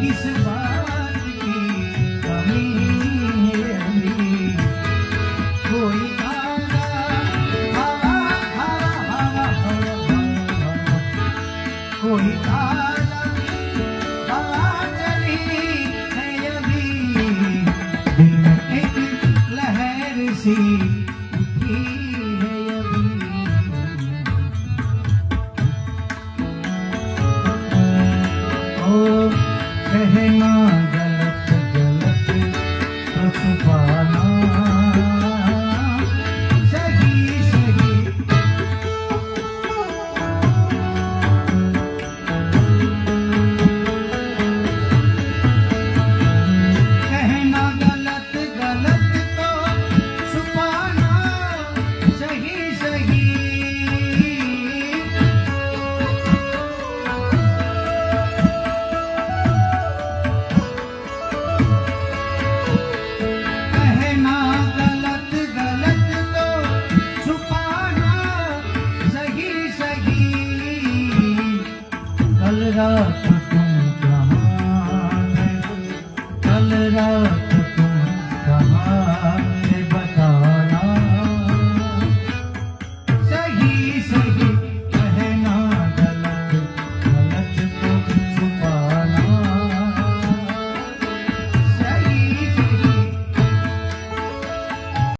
किस बात की कमी है अभी कोई तारा हवा हवा हवा हवा हवा कोई तारा हवा चली है अभी दिल में एक लहर सी उठी है अभी ओ कहना गलत गलत तो छुपाना सही सही कहना गलत गलत तो छुपाना सही सही कहना गलत गलत तो छुपाना सही सही कल रात